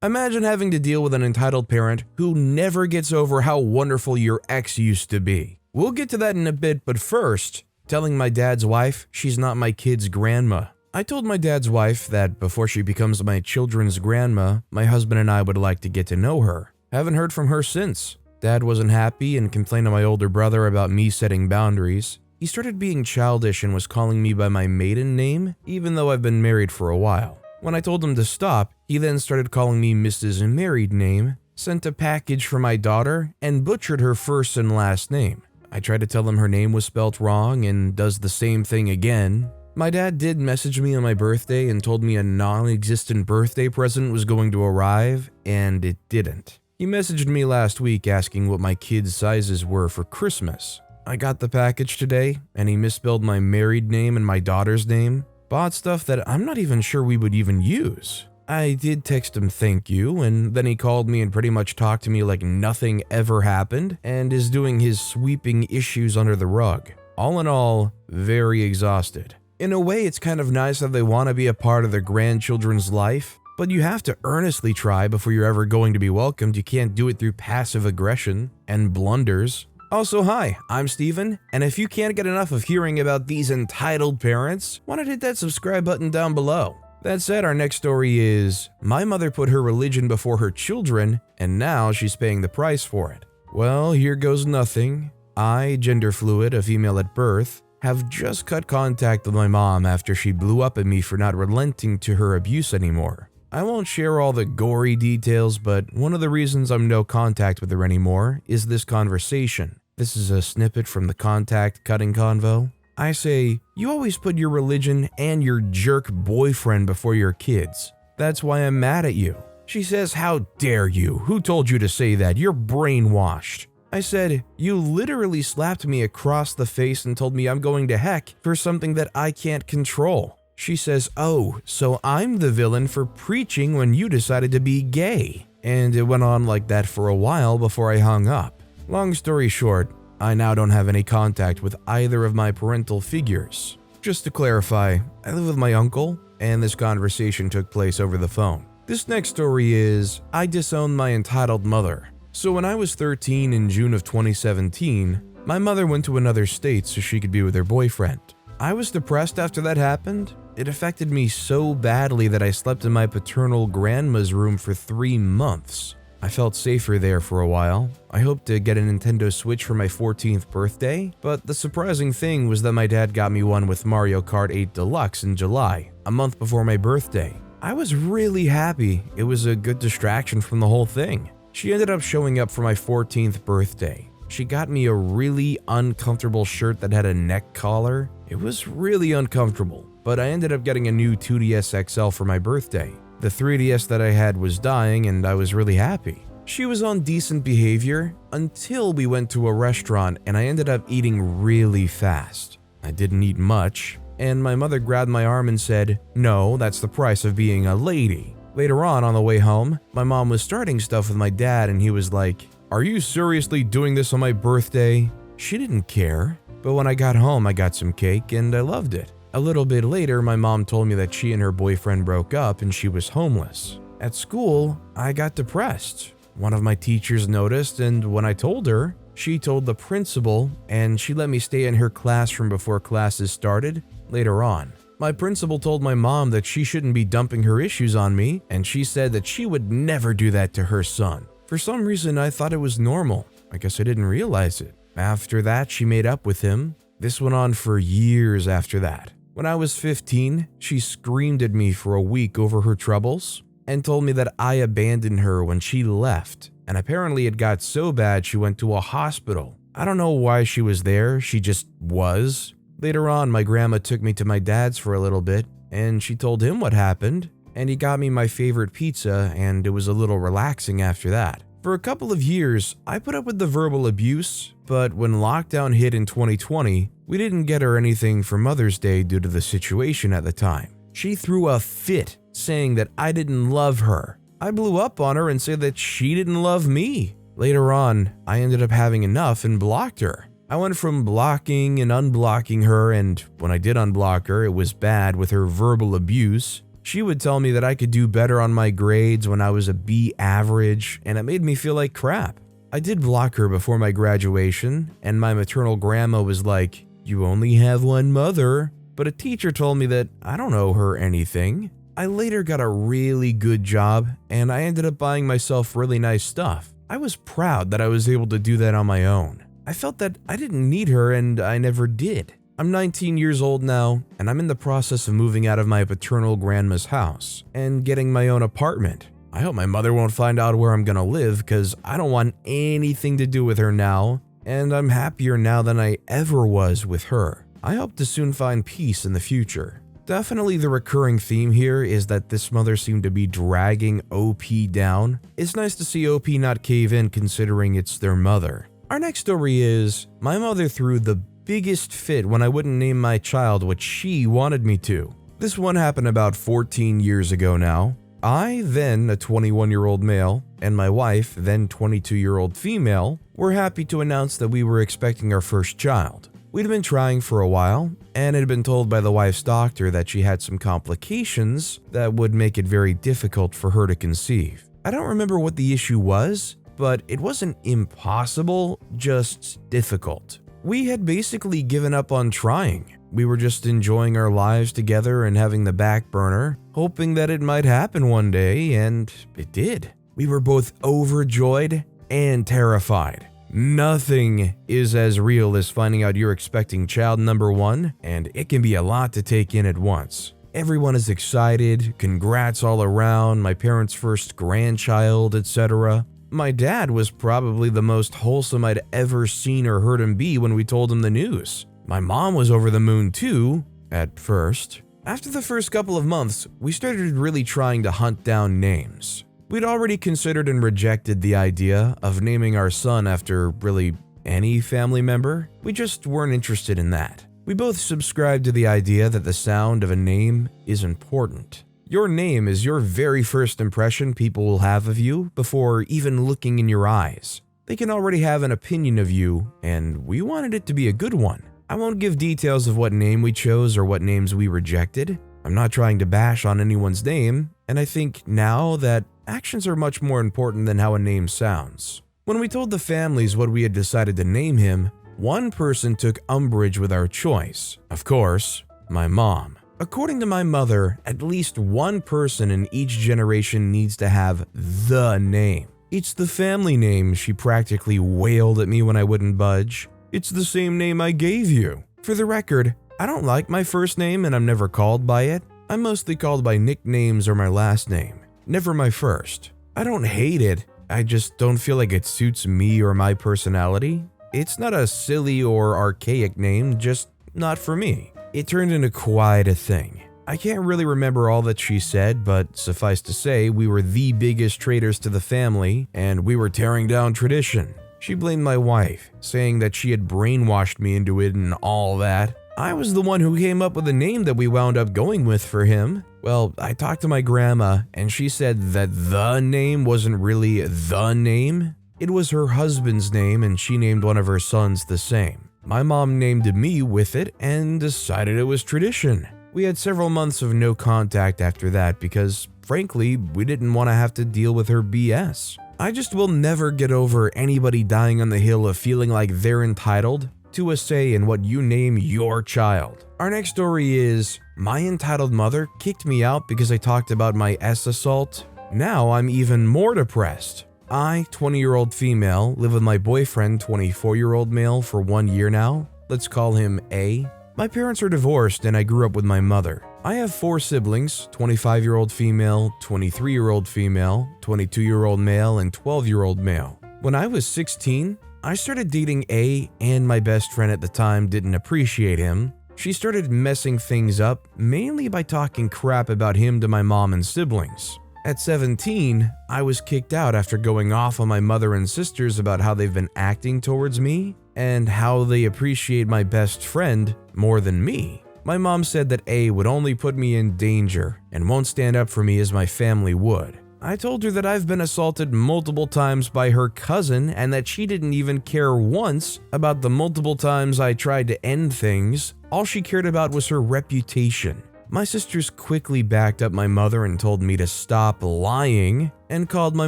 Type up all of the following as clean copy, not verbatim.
Imagine having to deal with an entitled parent who never gets over how wonderful your ex used to be. We'll get to that in a bit, but first, telling my dad's wife she's not my kid's grandma. I told my dad's wife that before she becomes my children's grandma, my husband and I would like to get to know her. Haven't heard from her since. Dad wasn't happy and complained to my older brother about me setting boundaries. He started being childish and was calling me by my maiden name, even though I've been married for a while. When I told him to stop, he then started calling me Mrs. Married Name, sent a package for my daughter, and butchered her first and last name. I tried to tell him her name was spelt wrong and does the same thing again. My dad did message me on my birthday and told me a non-existent birthday present was going to arrive, and it didn't. He messaged me last week asking what my kids' sizes were for Christmas. I got the package today, and he misspelled my married name and my daughter's name. Bought stuff that I'm not even sure we would even use. I did text him thank you, and then he called me and pretty much talked to me like nothing ever happened and is doing his sweeping issues under the rug. All in all, very exhausted. In a way, it's kind of nice that they want to be a part of their grandchildren's life, but you have to earnestly try before you're ever going to be welcomed. You can't do it through passive aggression and blunders. Also, hi, I'm Steven, and if you can't get enough of hearing about these entitled parents, why not hit that subscribe button down below? That said, our next story is, my mother put her religion before her children, and now she's paying the price for it. Well, here goes nothing. I, gender fluid, a female at birth, have just cut contact with my mom after she blew up at me for not relenting to her abuse anymore. I won't share all the gory details, but one of the reasons I'm no contact with her anymore is this conversation. This is a snippet from the contact cutting convo. I say, you always put your religion and your jerk boyfriend before your kids. That's why I'm mad at you. She says, how dare you? Who told you to say that? You're brainwashed. I said, you literally slapped me across the face and told me I'm going to heck for something that I can't control. She says, oh, so I'm the villain for preaching when you decided to be gay. And it went on like that for a while before I hung up. Long story short, I now don't have any contact with either of my parental figures. Just to clarify, I live with my uncle, and this conversation took place over the phone. This next story is, I disowned my entitled mother. So when I was 13 in June of 2017, my mother went to another state so she could be with her boyfriend. I was depressed after that happened. It affected me so badly that I slept in my paternal grandma's room for 3 months. I felt safer there for a while. I hoped to get a Nintendo Switch for my 14th birthday, but the surprising thing was that my dad got me one with Mario Kart 8 Deluxe in July, a month before my birthday. I was really happy. It was a good distraction from the whole thing. She ended up showing up for my 14th birthday. She got me a really uncomfortable shirt that had a neck collar. It was really uncomfortable, but I ended up getting a new 2DS XL for my birthday. The 3DS that I had was dying and I was really happy. She was on decent behavior until we went to a restaurant and I ended up eating really fast. I didn't eat much, and my mother grabbed my arm and said, no, that's the price of being a lady. Later on the way home, my mom was starting stuff with my dad and he was like, are you seriously doing this on my birthday? She didn't care, but when I got home I got some cake and I loved it. A little bit later, my mom told me that she and her boyfriend broke up and she was homeless. At school, I got depressed. One of my teachers noticed, and when I told her, she told the principal, and she let me stay in her classroom before classes started later on. My principal told my mom that she shouldn't be dumping her issues on me, and she said that she would never do that to her son. For some reason, I thought it was normal. I guess I didn't realize it. After that, she made up with him. This went on for years after that. When I was 15, she screamed at me for a week over her troubles and told me that I abandoned her when she left, and apparently it got so bad she went to a hospital. I don't know why she was there, she just was. Later on, my grandma took me to my dad's for a little bit, and she told him what happened, and he got me my favorite pizza, and it was a little relaxing after that. For a couple of years, I put up with the verbal abuse, but when lockdown hit in 2020, we didn't get her anything for Mother's Day due to the situation at the time. She threw a fit, saying that I didn't love her. I blew up on her and said that she didn't love me. Later on, I ended up having enough and blocked her. I went from blocking and unblocking her, and when I did unblock her, it was bad with her verbal abuse. She would tell me that I could do better on my grades when I was a B average, and it made me feel like crap. I did block her before my graduation, and my maternal grandma was like, "You only have one mother." But a teacher told me that I don't owe her anything. I later got a really good job, and I ended up buying myself really nice stuff. I was proud that I was able to do that on my own. I felt that I didn't need her, and I never did. I'm 19 years old now, and I'm in the process of moving out of my paternal grandma's house and getting my own apartment. I hope my mother won't find out where I'm gonna live because I don't want anything to do with her now, and I'm happier now than I ever was with her. I hope to soon find peace in the future. Definitely the recurring theme here is that this mother seemed to be dragging OP down. It's nice to see OP not cave in considering it's their mother. Our next story is, my mother threw the biggest fit when I wouldn't name my child what she wanted me to. This one happened about 14 years ago now. I, then a 21-year-old male, and my wife, then 22-year-old female, were happy to announce that we were expecting our first child. We'd been trying for a while, and had been told by the wife's doctor that she had some complications that would make it very difficult for her to conceive. I don't remember what the issue was, but it wasn't impossible, just difficult. We had basically given up on trying. We were just enjoying our lives together and having the back burner, hoping that it might happen one day, and it did. We were both overjoyed and terrified. Nothing is as real as finding out you're expecting child number one, and it can be a lot to take in at once. Everyone is excited, congrats all around, my parents' first grandchild, etc. My dad was probably the most wholesome I'd ever seen or heard him be when we told him the news. My mom was over the moon too, at first. After the first couple of months, we started really trying to hunt down names. We'd already considered and rejected the idea of naming our son after really any family member. We just weren't interested in that. We both subscribed to the idea that the sound of a name is important. Your name is your very first impression people will have of you before even looking in your eyes. They can already have an opinion of you, and we wanted it to be a good one. I won't give details of what name we chose or what names we rejected. I'm not trying to bash on anyone's name, and I think now that actions are much more important than how a name sounds. When we told the families what we had decided to name him, one person took umbrage with our choice. Of course, my mom. According to my mother, at least one person in each generation needs to have the name. It's the family name, she practically wailed at me when I wouldn't budge. It's the same name I gave you. For the record, I don't like my first name and I'm never called by it. I'm mostly called by nicknames or my last name, never my first. I don't hate it, I just don't feel like it suits me or my personality. It's not a silly or archaic name, just not for me. It turned into quite a thing. I can't really remember all that she said, but suffice to say, we were the biggest traitors to the family, and we were tearing down tradition. She blamed my wife, saying that she had brainwashed me into it and all that. I was the one who came up with the name that we wound up going with for him. Well, I talked to my grandma, and she said that the name wasn't really the name. It was her husband's name, and she named one of her sons the same. My mom named me with it and decided it was tradition. We had several months of no contact after that because, frankly, we didn't want to have to deal with her BS. I just will never get over anybody dying on the hill of feeling like they're entitled to a say in what you name your child. Our next story is, my entitled mother kicked me out because I talked about my assault. Now I'm even more depressed. I, 20-year-old female, live with my boyfriend, 24-year-old male, for 1 year now. Let's call him A. My parents are divorced and I grew up with my mother. I have 4 siblings, 25-year-old female, 23-year-old female, 22-year-old male, and 12-year-old male. When I was 16, I started dating A, and my best friend at the time didn't appreciate him. She started messing things up, mainly by talking crap about him to my mom and siblings. At 17, I was kicked out after going off on my mother and sisters about how they've been acting towards me and how they appreciate my best friend more than me. My mom said that A would only put me in danger and won't stand up for me as my family would. I told her that I've been assaulted multiple times by her cousin and that she didn't even care once about the multiple times I tried to end things. All she cared about was her reputation. My sisters quickly backed up my mother and told me to stop lying and called my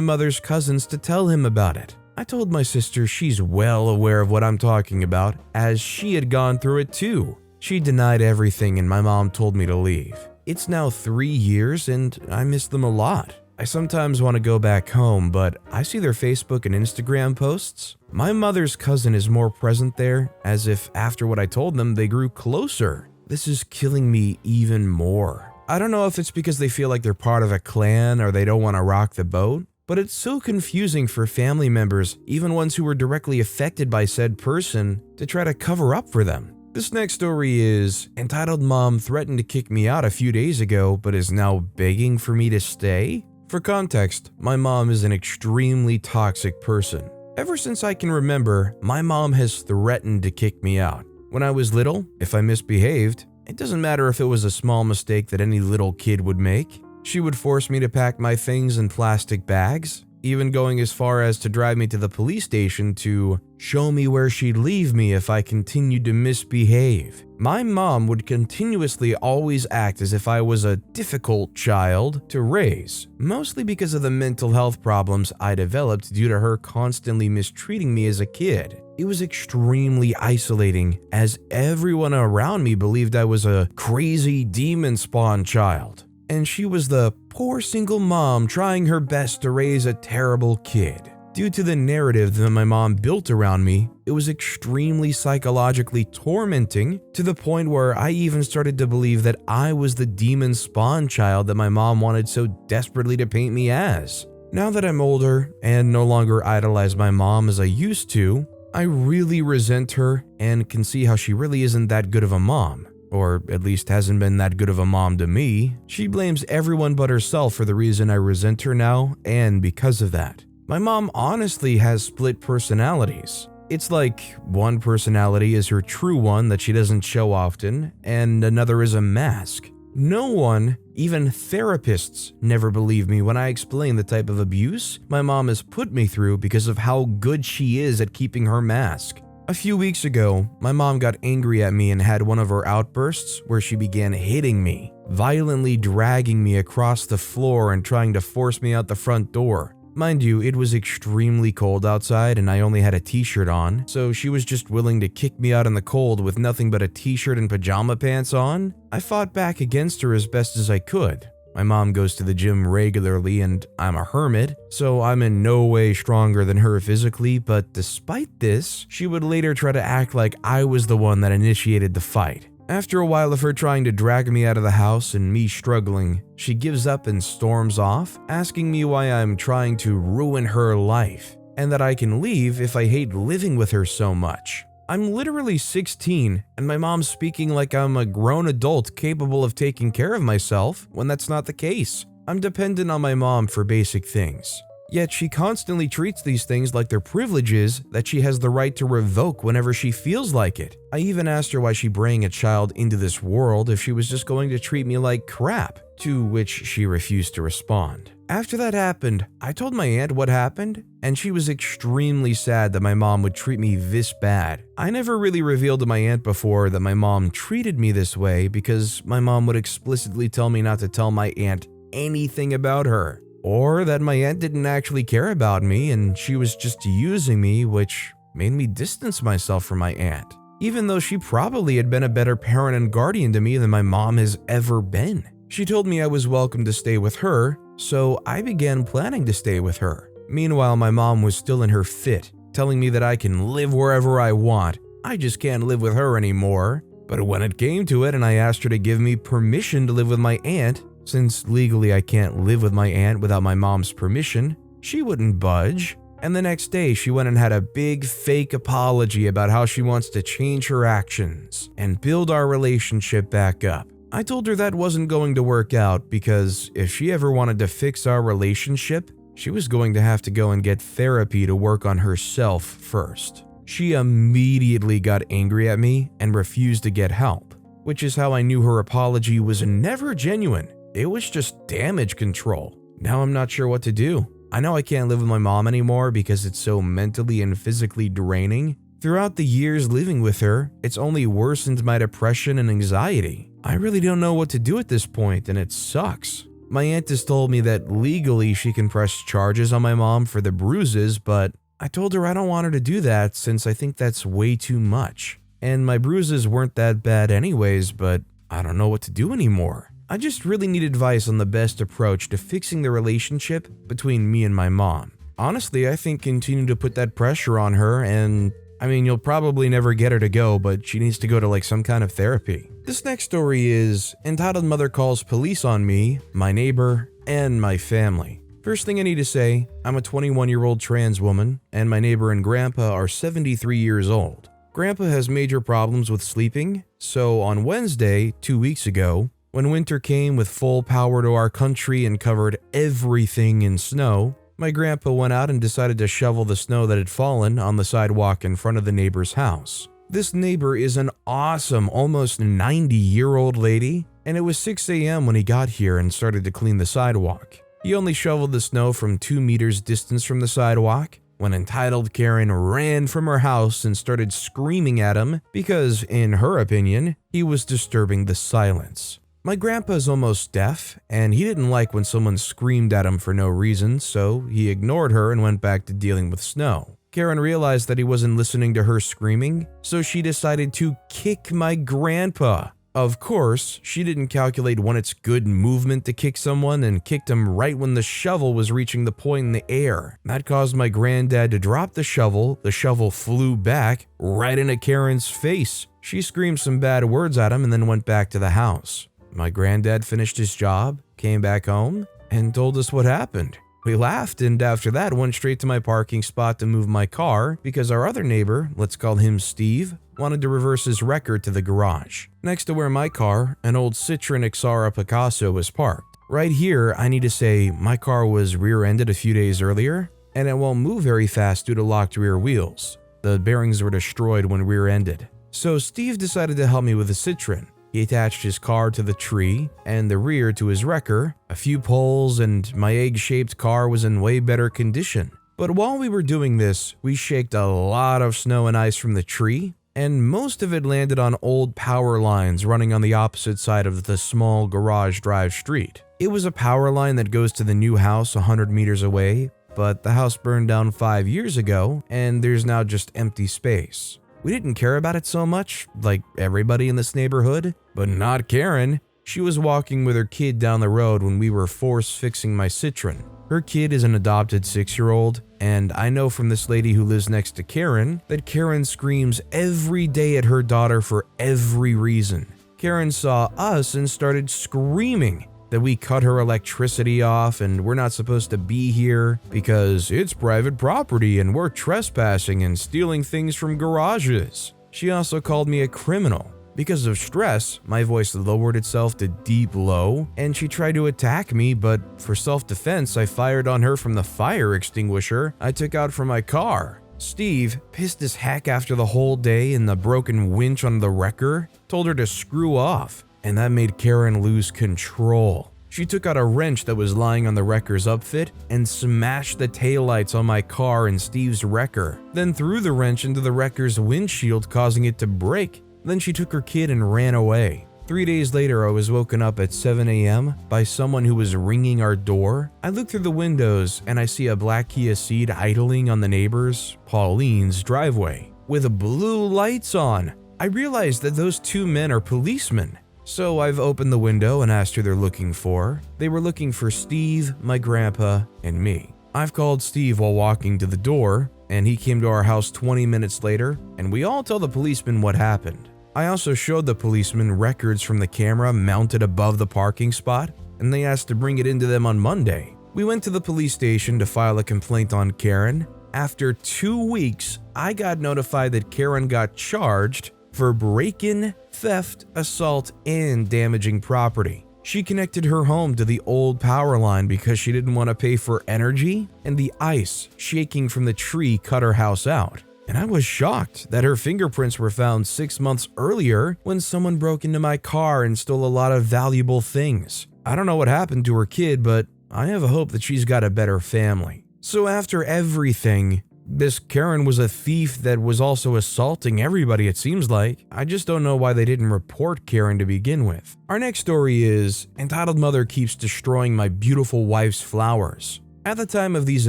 mother's cousins to tell him about it. I told my sister she's well aware of what I'm talking about, as she had gone through it too. She denied everything and my mom told me to leave. It's now 3 years and I miss them a lot. I sometimes want to go back home, but I see their Facebook and Instagram posts. My mother's cousin is more present there, as if after what I told them, they grew closer. This is killing me even more. I don't know if it's because they feel like they're part of a clan or they don't want to rock the boat, but it's so confusing for family members, even ones who were directly affected by said person, to try to cover up for them. This next story is, entitled Mom threatened to kick me out a few days ago but is now begging for me to stay? For context, my mom is an extremely toxic person. Ever since I can remember, my mom has threatened to kick me out. When I was little, if I misbehaved, it doesn't matter if it was a small mistake that any little kid would make, she would force me to pack my things in plastic bags, even going as far as to drive me to the police station to show me where she'd leave me if I continued to misbehave. My mom would continuously always act as if I was a difficult child to raise, mostly because of the mental health problems I developed due to her constantly mistreating me as a kid. It was extremely isolating, as everyone around me believed I was a crazy demon spawn child. And she was the poor single mom trying her best to raise a terrible kid. Due to the narrative that my mom built around me, it was extremely psychologically tormenting to the point where I even started to believe that I was the demon spawn child that my mom wanted so desperately to paint me as. Now that I'm older and no longer idolize my mom as I used to, I really resent her and can see how she really isn't that good of a mom. Or at least hasn't been that good of a mom to me. She blames everyone but herself for the reason I resent her now, and because of that. My mom honestly has split personalities. It's like one personality is her true one that she doesn't show often, and another is a mask. No one, even therapists, never believe me when I explain the type of abuse my mom has put me through because of how good she is at keeping her mask. A few weeks ago, my mom got angry at me and had one of her outbursts where she began hitting me, violently dragging me across the floor and trying to force me out the front door. Mind you, it was extremely cold outside and I only had a t-shirt on, so she was just willing to kick me out in the cold with nothing but a t-shirt and pajama pants on. I fought back against her as best as I could. My mom goes to the gym regularly and I'm a hermit, so I'm in no way stronger than her physically, but despite this, she would later try to act like I was the one that initiated the fight. After a while of her trying to drag me out of the house and me struggling, she gives up and storms off, asking me why I'm trying to ruin her life, and that I can leave if I hate living with her so much. I'm literally 16, and my mom's speaking like I'm a grown adult capable of taking care of myself when that's not the case. I'm dependent on my mom for basic things. Yet she constantly treats these things like they're privileges that she has the right to revoke whenever she feels like it. I even asked her why she bring a child into this world if she was just going to treat me like crap, to which she refused to respond. After that happened, I told my aunt what happened, and she was extremely sad that my mom would treat me this bad. I never really revealed to my aunt before that my mom treated me this way because my mom would explicitly tell me not to tell my aunt anything about her, or that my aunt didn't actually care about me and she was just using me, which made me distance myself from my aunt, even though she probably had been a better parent and guardian to me than my mom has ever been. She told me I was welcome to stay with her, so I began planning to stay with her. Meanwhile, my mom was still in her fit, telling me that I can live wherever I want. I just can't live with her anymore. But when it came to it and I asked her to give me permission to live with my aunt, since legally I can't live with my aunt without my mom's permission, she wouldn't budge. And the next day, she went and had a big fake apology about how she wants to change her actions and build our relationship back up. I told her that wasn't going to work out because if she ever wanted to fix our relationship, she was going to have to go and get therapy to work on herself first. She immediately got angry at me and refused to get help, which is how I knew her apology was never genuine. It was just damage control. Now I'm not sure what to do. I know I can't live with my mom anymore because it's so mentally and physically draining. Throughout the years living with her, it's only worsened my depression and anxiety. I really don't know what to do at this point, and it sucks. My aunt has told me that legally she can press charges on my mom for the bruises, but I told her I don't want her to do that since I think that's way too much. And my bruises weren't that bad anyways, but I don't know what to do anymore. I just really need advice on the best approach to fixing the relationship between me and my mom. Honestly, I think continue to put that pressure on her and you'll probably never get her to go, but she needs to go to some kind of therapy. This next story is entitled Mother Calls Police on Me, My Neighbor, and My Family. First thing I need to say, I'm a 21-year-old trans woman, and my neighbor and grandpa are 73 years old. Grandpa has major problems with sleeping, so on Wednesday, 2 weeks ago, when winter came with full power to our country and covered everything in snow, my grandpa went out and decided to shovel the snow that had fallen on the sidewalk in front of the neighbor's house. This neighbor is an awesome, almost 90-year-old lady, and it was 6 a.m. when he got here and started to clean the sidewalk. He only shoveled the snow from 2 meters distance from the sidewalk when entitled Karen ran from her house and started screaming at him because, in her opinion, he was disturbing the silence. My grandpa's almost deaf, and he didn't like when someone screamed at him for no reason, so he ignored her and went back to dealing with snow. Karen realized that he wasn't listening to her screaming, so she decided to kick my grandpa. Of course, she didn't calculate when it's good movement to kick someone and kicked him right when the shovel was reaching the point in the air. That caused my granddad to drop the shovel flew back right into Karen's face. She screamed some bad words at him and then went back to the house. My granddad finished his job, came back home, and told us what happened. We laughed and after that went straight to my parking spot to move my car because our other neighbor, let's call him Steve, wanted to reverse his record to the garage. Next to where my car, an old Citroen Xara Picasso, was parked. Right here, I need to say my car was rear-ended a few days earlier, and it won't move very fast due to locked rear wheels. The bearings were destroyed when rear-ended. So Steve decided to help me with the Citroen. He attached his car to the tree and the rear to his wrecker, a few poles, and my egg-shaped car was in way better condition. But while we were doing this, we shaked a lot of snow and ice from the tree, and most of it landed on old power lines running on the opposite side of the small garage drive street. It was a power line that goes to the new house 100 meters away, but the house burned down 5 years ago, and there's now just empty space. We didn't care about it so much, like everybody in this neighborhood, but not Karen. She was walking with her kid down the road when we were force-fixing my Citroen. Her kid is an adopted 6-year-old, and I know from this lady who lives next to Karen that Karen screams every day at her daughter for every reason. Karen saw us and started screaming that we cut her electricity off and we're not supposed to be here because it's private property and we're trespassing and stealing things from garages. She also called me a criminal. Because of stress, my voice lowered itself to deep low and she tried to attack me, but for self-defense, I fired on her from the fire extinguisher I took out from my car. Steve, pissed as heck after the whole day and the broken winch on the wrecker, told her to screw off. And that made Karen lose control. She took out a wrench that was lying on the wrecker's upfit and smashed the taillights on my car and Steve's wrecker, then threw the wrench into the wrecker's windshield, causing it to break. Then she took her kid and ran away. 3 days later, I was woken up at 7 a.m. by someone who was ringing our door. I look through the windows and I see a black Kia Ceed idling on the neighbor's, Pauline's, driveway with blue lights on. I realized that those 2 men are policemen. So I've opened the window and asked who they're looking for. They were looking for Steve, my grandpa, and me. I've called Steve while walking to the door, and he came to our house 20 minutes later, and we all tell the policeman what happened. I also showed the policeman records from the camera mounted above the parking spot, and they asked to bring it into them on Monday. We went to the police station to file a complaint on Karen. After 2 weeks, I got notified that Karen got charged for break-in, theft, assault, and damaging property. She connected her home to the old power line because she didn't want to pay for energy, and the ice shaking from the tree cut her house out. And I was shocked that her fingerprints were found 6 months earlier when someone broke into my car and stole a lot of valuable things. I don't know what happened to her kid, but I have a hope that she's got a better family. So after everything, This Karen was a thief that was also assaulting everybody, it seems like. I just don't know why they didn't report Karen to begin with. Our next story is, entitled mother keeps destroying my beautiful wife's flowers. At the time of these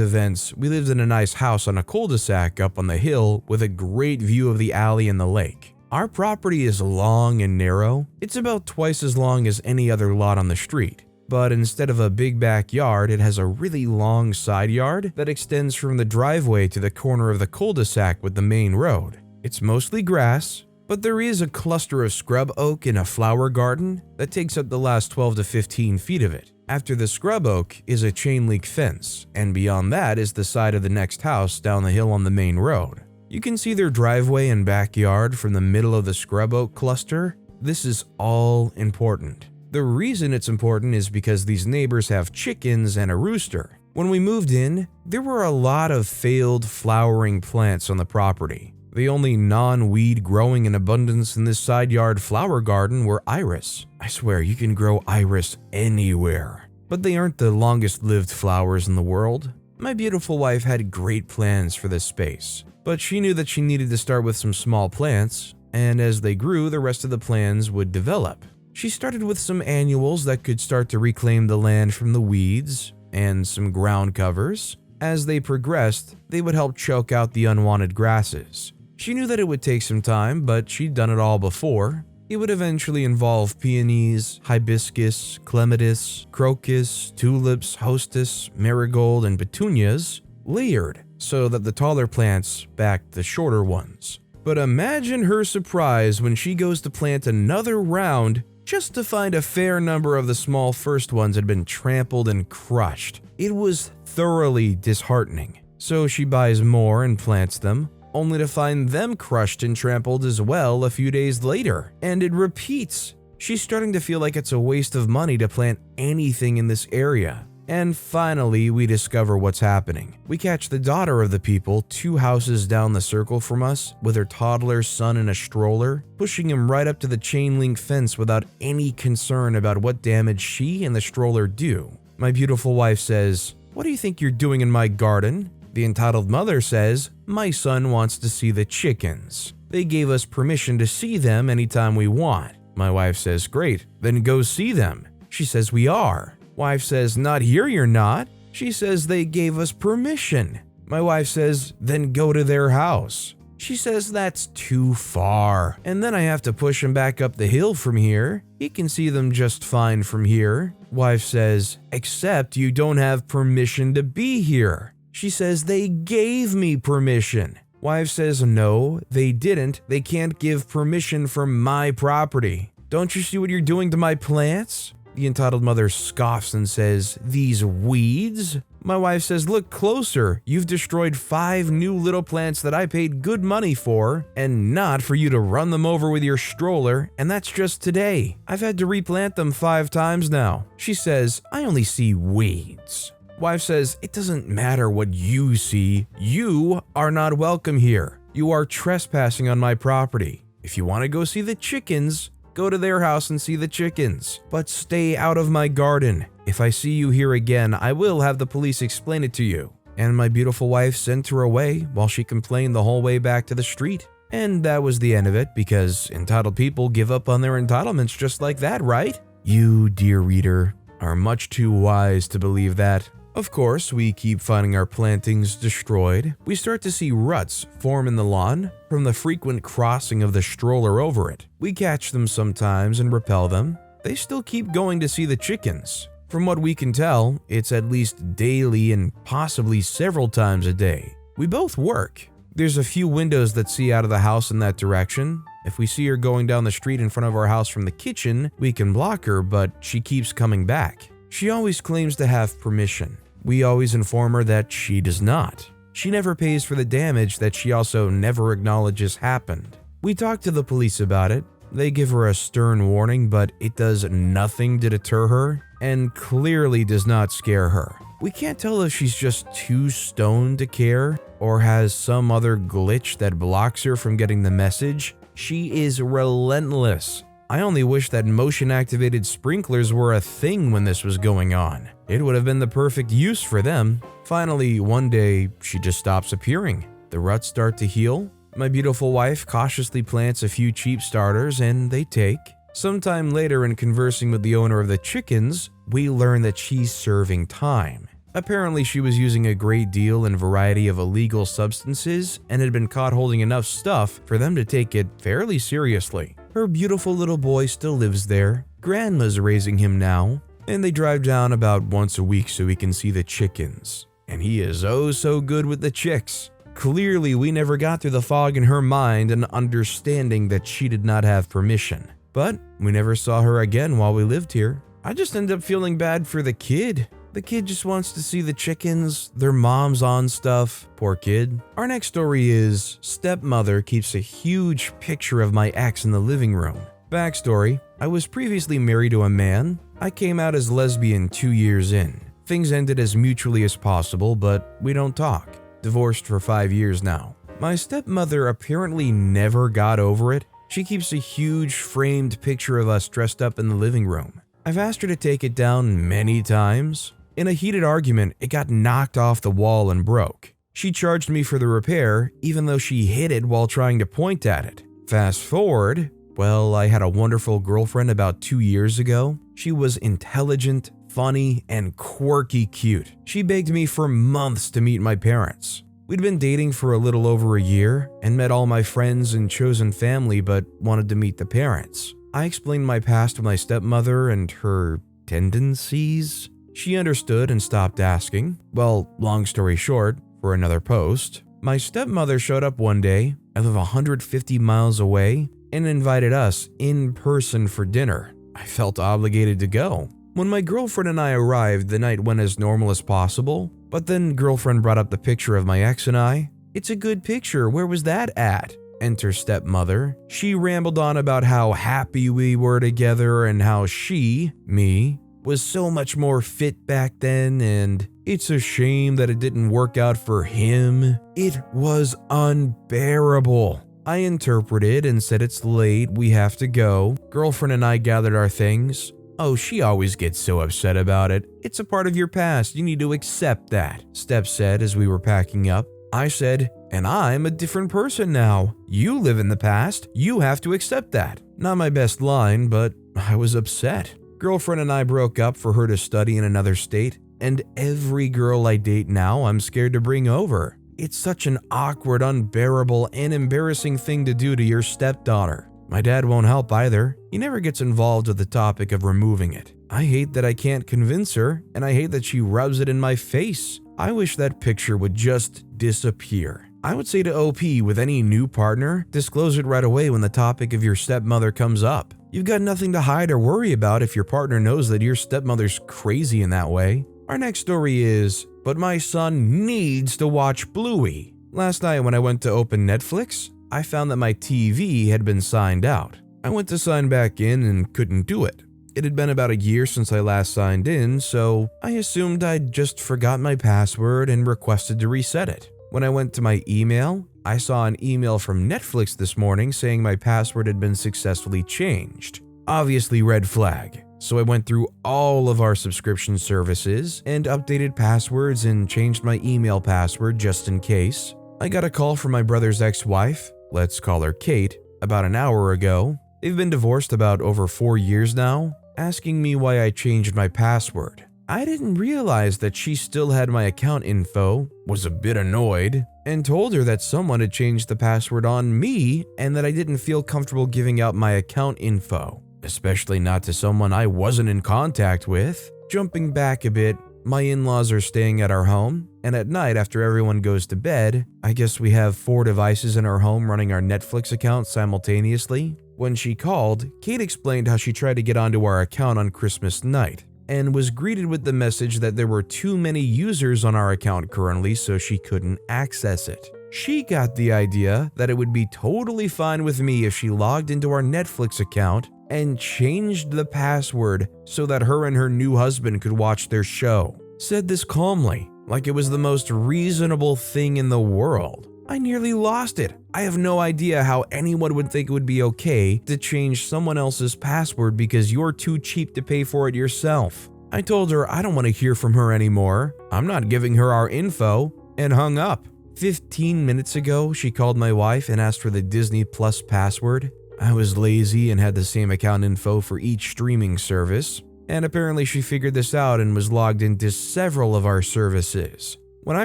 events, we lived in a nice house on a cul-de-sac up on the hill with a great view of the alley and the lake. Our property is long and narrow. It's about twice as long as any other lot on the street. But instead of a big backyard, it has a really long side yard that extends from the driveway to the corner of the cul-de-sac with the main road. It's mostly grass, but there is a cluster of scrub oak in a flower garden that takes up the last 12 to 15 feet of it. After the scrub oak is a chain link fence, and beyond that is the side of the next house down the hill on the main road. You can see their driveway and backyard from the middle of the scrub oak cluster. This is all important. The reason it's important is because these neighbors have chickens and a rooster. When we moved in, there were a lot of failed flowering plants on the property. The only non-weed growing in abundance in this side yard flower garden were iris. I swear you can grow iris anywhere. But they aren't the longest-lived flowers in the world. My beautiful wife had great plans for this space, but she knew that she needed to start with some small plants, and as they grew, the rest of the plans would develop. She started with some annuals that could start to reclaim the land from the weeds, and some ground covers. As they progressed, they would help choke out the unwanted grasses. She knew that it would take some time, but she'd done it all before. It would eventually involve peonies, hibiscus, clematis, crocus, tulips, hostess, marigold, and petunias, layered so that the taller plants backed the shorter ones. But imagine her surprise when she goes to plant another round just to find a fair number of the small first ones had been trampled and crushed. It was thoroughly disheartening. So she buys more and plants them, only to find them crushed and trampled as well a few days later. And it repeats. She's starting to feel like it's a waste of money to plant anything in this area. And finally, we discover what's happening. We catch the daughter of the people 2 houses down the circle from us with her toddler son in a stroller, pushing him right up to the chain link fence without any concern about what damage she and the stroller do. My beautiful wife says, "What do you think you're doing in my garden?" The entitled mother says, "My son wants to see the chickens. They gave us permission to see them anytime we want." My wife says, "Great, then go see them." She says, "We are." Wife says, "Not here you're not." She says, "They gave us permission." My wife says, "Then go to their house." She says, "That's too far, and then I have to push him back up the hill from here. He can see them just fine from here." Wife says, "Except you don't have permission to be here." She says, "They gave me permission." Wife says, "No, they didn't. They can't give permission for my property. Don't you see what you're doing to my plants?" The entitled mother scoffs and says, "These weeds?" My wife says, "Look closer. You've destroyed 5 new little plants that I paid good money for, and not for you to run them over with your stroller, and that's just today. I've had to replant them 5 times now." She says, "I only see weeds." Wife says, "It doesn't matter what you see. You are not welcome here. You are trespassing on my property. If you want to go see the chickens, go to their house and see the chickens, but stay out of my garden. If I see you here again, I will have the police explain it to you." And my beautiful wife sent her away while she complained the whole way back to the street. And that was the end of it, because entitled people give up on their entitlements just like that, right? You, dear reader, are much too wise to believe that. Of course, we keep finding our plantings destroyed. We start to see ruts form in the lawn from the frequent crossing of the stroller over it. We catch them sometimes and repel them. They still keep going to see the chickens. From what we can tell, it's at least daily and possibly several times a day. We both work. There's a few windows that see out of the house in that direction. If we see her going down the street in front of our house from the kitchen, we can block her, but she keeps coming back. She always claims to have permission. We always inform her that she does not. She never pays for the damage that she also never acknowledges happened. We talk to the police about it. They give her a stern warning, but it does nothing to deter her and clearly does not scare her. We can't tell if she's just too stoned to care or has some other glitch that blocks her from getting the message. She is relentless. I only wish that motion-activated sprinklers were a thing when this was going on. It would have been the perfect use for them. Finally, one day, she just stops appearing. The ruts start to heal. My beautiful wife cautiously plants a few cheap starters and they take. Sometime later, in conversing with the owner of the chickens, we learn that she's serving time. Apparently, she was using a great deal and variety of illegal substances and had been caught holding enough stuff for them to take it fairly seriously. Her beautiful little boy still lives there. Grandma's raising him now, and they drive down about once a week so we can see the chickens. And he is oh so good with the chicks. Clearly, we never got through the fog in her mind and understanding that she did not have permission. But we never saw her again while we lived here. I just end up feeling bad for the kid. The kid just wants to see the chickens, their mom's on stuff. Poor kid. Our next story is stepmother keeps a huge picture of my ex in the living room. Backstory: I was previously married to a man. I came out as lesbian 2 years in. Things ended as mutually as possible, but we don't talk. Divorced for 5 years now. My stepmother apparently never got over it. She keeps a huge framed picture of us dressed up in the living room. I've asked her to take it down many times. In a heated argument, it got knocked off the wall and broke. She charged me for the repair, even though she hid it while trying to point at it. Fast forward, well, I had a wonderful girlfriend about 2 years ago. She was intelligent, funny, and quirky cute. She begged me for months to meet my parents. We'd been dating for a little over a year and met all my friends and chosen family, but wanted to meet the parents. I explained my past to my stepmother and her tendencies. She understood and stopped asking. Well, long story short, for another post, my stepmother showed up one day, I live 150 miles away, and invited us in person for dinner. I felt obligated to go. When my girlfriend and I arrived, the night went as normal as possible, but then girlfriend brought up the picture of my ex and I. It's a good picture, where was that at? Enter stepmother. She rambled on about how happy we were together and how she, me, was so much more fit back then, and it's a shame that it didn't work out for him. It was unbearable. I interpreted and said it's late, we have to go. Girlfriend and I gathered our things. Oh, she always gets so upset about it. It's a part of your past, you need to accept that, Step said as we were packing up. I said, and I'm a different person now. You live in the past, you have to accept that. Not my best line, but I was upset. Girlfriend and I broke up for her to study in another state, and every girl I date now I'm scared to bring over. It's such an awkward, unbearable, and embarrassing thing to do to your stepdaughter. My dad won't help either. He never gets involved with the topic of removing it. I hate that I can't convince her, and I hate that she rubs it in my face. I wish that picture would just disappear. I would say to OP, with any new partner, disclose it right away when the topic of your stepmother comes up. You've got nothing to hide or worry about if your partner knows that your stepmother's crazy in that way. Our next story is, but my son needs to watch Bluey. Last night when I went to open Netflix, I found that my TV had been signed out. I went to sign back in and couldn't do it. It had been about a year since I last signed in, so I assumed I'd just forgot my password and requested to reset it. When I went to my email, I saw an email from Netflix this morning saying my password had been successfully changed. Obviously red flag. So I went through all of our subscription services and updated passwords and changed my email password just in case. I got a call from my brother's ex-wife, let's call her Kate, about an hour ago. They've been divorced about over 4 years now, asking me why I changed my password. I didn't realize that she still had my account info, was a bit annoyed, and told her that someone had changed the password on me and that I didn't feel comfortable giving out my account info, especially not to someone I wasn't in contact with. Jumping back a bit, my in-laws are staying at our home, and at night after everyone goes to bed, I guess we have 4 devices in our home running our Netflix account simultaneously. When she called, Kate explained how she tried to get onto our account on Christmas night, and was greeted with the message that there were too many users on our account currently, so she couldn't access it. She got the idea that it would be totally fine with me if she logged into our Netflix account and changed the password so that her and her new husband could watch their show. Said this calmly, like it was the most reasonable thing in the world. I nearly lost it. I have no idea how anyone would think it would be okay to change someone else's password because you're too cheap to pay for it yourself. I told her I don't want to hear from her anymore, I'm not giving her our info, and hung up. 15 minutes ago, she called my wife and asked for the Disney Plus password. I was lazy and had the same account info for each streaming service, and apparently she figured this out and was logged into several of our services. When I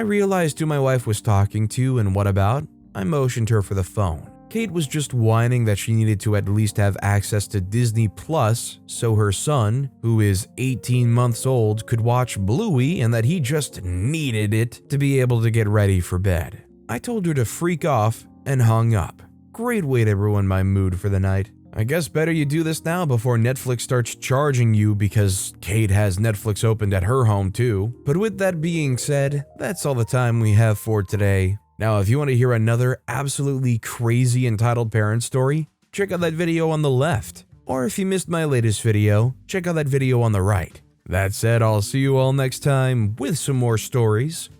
realized who my wife was talking to and what about, I motioned her for the phone. Kate was just whining that she needed to at least have access to Disney Plus so her son, who is 18 months old, could watch Bluey and that he just needed it to be able to get ready for bed. I told her to freak off and hung up. Great way to ruin my mood for the night. I guess better you do this now before Netflix starts charging you because Kate has Netflix opened at her home too. But with that being said, that's all the time we have for today. Now, if you want to hear another absolutely crazy entitled parent story, check out that video on the left. Or if you missed my latest video, check out that video on the right. That said, I'll see you all next time with some more stories.